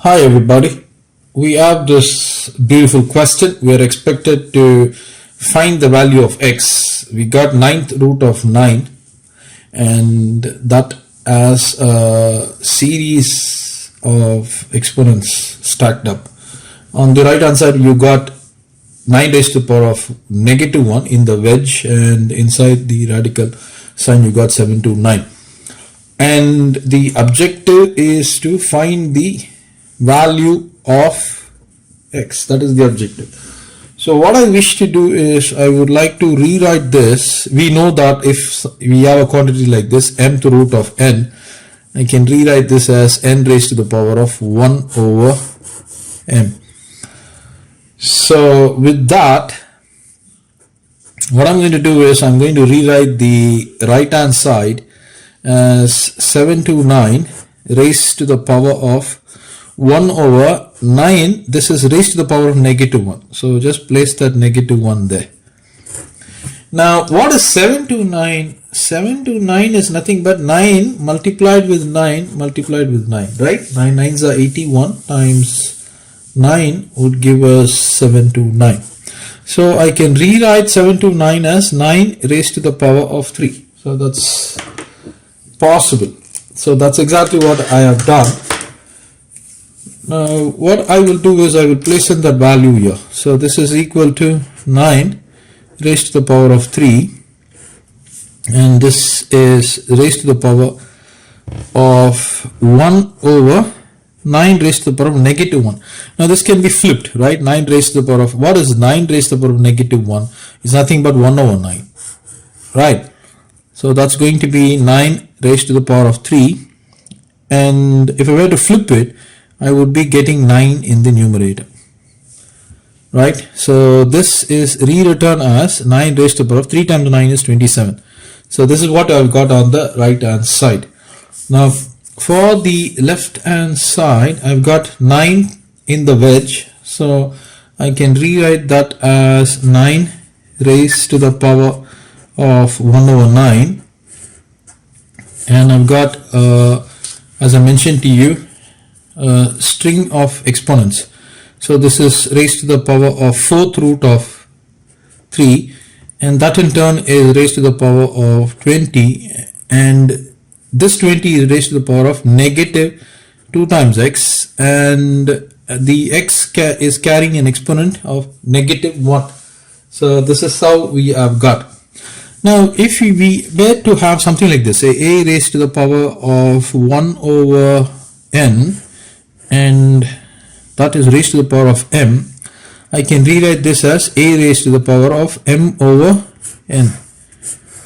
Hi everybody, we have this beautiful question. We are expected to find the value of x. We got ninth root of 9 and that as a series of exponents stacked up. On the right hand side you got 9 raised to the power of negative 1 in the wedge, and inside the radical sign you got 7 to 9. And the objective is to find the value of x. That is the objective. So what I wish to do is I would like to rewrite this. We know that if we have a quantity like this, mth root of n, I can rewrite this as n raised to the power of 1 over m. So with that, what I'm going to do is I'm going to rewrite the right hand side as 7 to 9 raised to the power of 1 over 9. This is raised to the power of negative 1. So just place that negative 1 there. Now what is 7 to 9? 7 to 9 is nothing but 9 multiplied with 9 multiplied with 9, right? 9 nines are 81 times 9 would give us 7 to 9. So I can rewrite 7 to 9 as 9 raised to the power of 3. So that's possible. So that's exactly what I have done. Now what I will do is I will place in that value here. So this is equal to 9 raised to the power of 3, and this is raised to the power of 1 over 9 raised to the power of negative 1. Now this can be flipped, right? 9 raised to the power of, what is 9 raised to the power of negative 1? Is nothing but 1 over 9, right? So that's going to be 9 raised to the power of 3, and if I were to flip it, I would be getting 9 in the numerator, right? So this is rewritten as 9 raised to the power of 3 times 9 is 27. So this is what I've got on the right hand side. Now for the left hand side, I've got 9 in the wedge, so I can rewrite that as 9 raised to the power of 1 over 9, and I've got as I mentioned to you, string of exponents. So this is raised to the power of 4th root of 3, and that in turn is raised to the power of 20, and this 20 is raised to the power of negative 2 times x, and the x is carrying an exponent of negative 1. So this is how we have got. Now if we were to have something like this, say a raised to the power of 1 over n, and that is raised to the power of m, I can rewrite this as a raised to the power of m over n,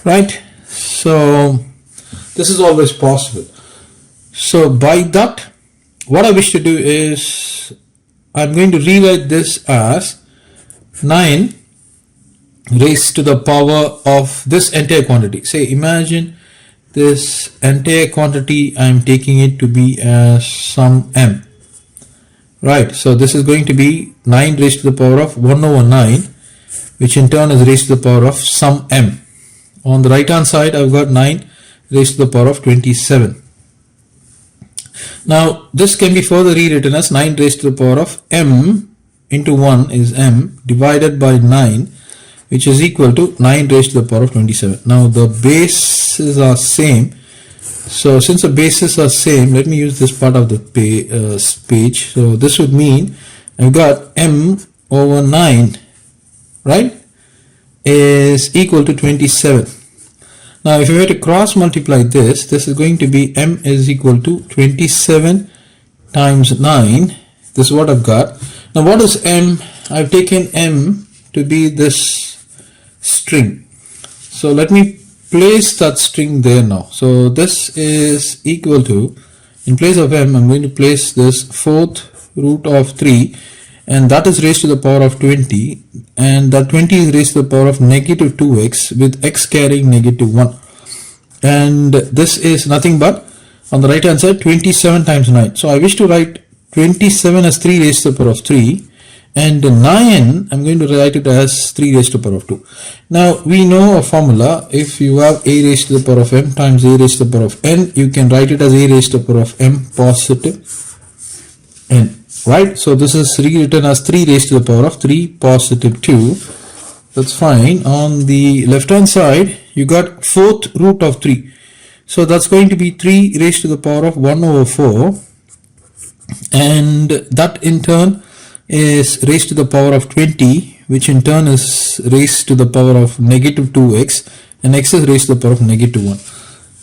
right? So this is always possible. So by that, what I wish to do is I'm going to rewrite this as 9 raised to the power of this entire quantity. Say imagine this entire quantity, I'm taking it to be as some m, right? So this is going to be 9 raised to the power of 1 over 9, which in turn is raised to the power of some m. On the right hand side I've got 9 raised to the power of 27. Now this can be further rewritten as 9 raised to the power of m into 1 is m divided by 9, which is equal to 9 raised to the power of 27. Now the bases are same. So since the bases are same, let me use this part of the page. So this would mean I've got m over 9, right, is equal to 27. Now if you were to cross multiply this is going to be m is equal to 27 times 9. This is what I've got. Now what is m? I've taken m to be this string. So let me place that string there now. So this is equal to, in place of m, I'm going to place this 4th root of 3, and that is raised to the power of 20, and that 20 is raised to the power of negative 2x with x carrying negative 1, and this is nothing but on the right hand side 27 times 9. So I wish to write 27 as 3 raised to the power of 3, and 9 I'm going to write it as 3 raised to the power of 2. Now we know a formula. If you have a raised to the power of m times a raised to the power of n, you can write it as a raised to the power of m positive n, right? So this is rewritten as 3 raised to the power of 3 positive 2. That's fine. On the left hand side, you got 4th root of 3. So that's going to be 3 raised to the power of 1 over 4. And that in turn is raised to the power of 20, which in turn is raised to the power of negative 2x, and x is raised to the power of negative 1.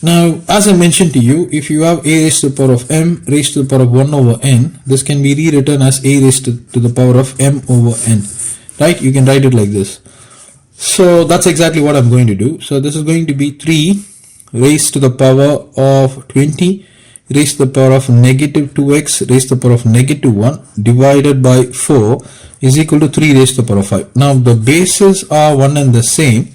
Now, as I mentioned to you, if you have a raised to the power of m raised to the power of 1 over n, this can be rewritten as a raised to the power of m over n, right? You can write it like this. So that's exactly what I'm going to do. So this is going to be 3 raised to the power of 20 raised to the power of negative 2x raised to the power of negative 1 divided by 4 is equal to 3 raised to the power of 5. Now the bases are one and the same.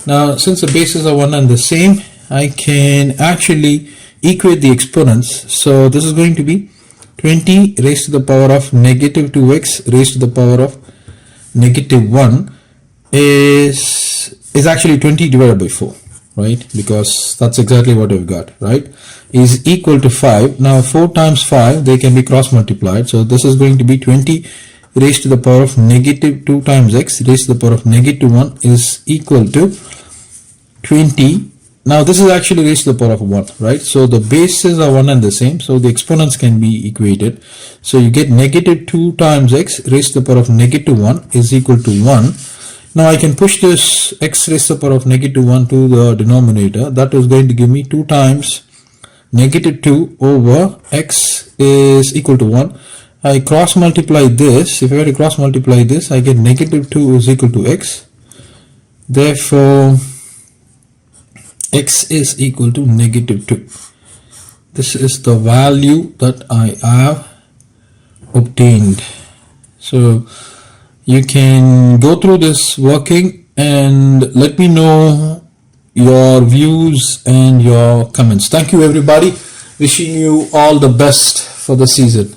Now since the bases are one and the same, I can actually equate the exponents. So this is going to be 20 raised to the power of negative 2x raised to the power of negative 1 is actually 20 divided by 4, right? Because that's exactly what we've got, right? Is equal to 5. Now 4 times 5, they can be cross multiplied. So this is going to be 20 raised to the power of negative 2 times x raised to the power of negative 1 is equal to 20. Now this is actually raised to the power of 1, right? So the bases are one and the same, so the exponents can be equated. So you get negative 2 times x raised to the power of negative 1 is equal to 1. Now I can push this x raised to the power of negative 1 to the denominator. That is going to give me 2 times negative 2 over x is equal to 1. I cross multiply this. If I were to cross multiply this, I get negative 2 is equal to x. Therefore, x is equal to negative 2. This is the value that I have obtained. So you can go through this working and let me know your views and your comments. Thank you everybody. Wishing you all the best for the season.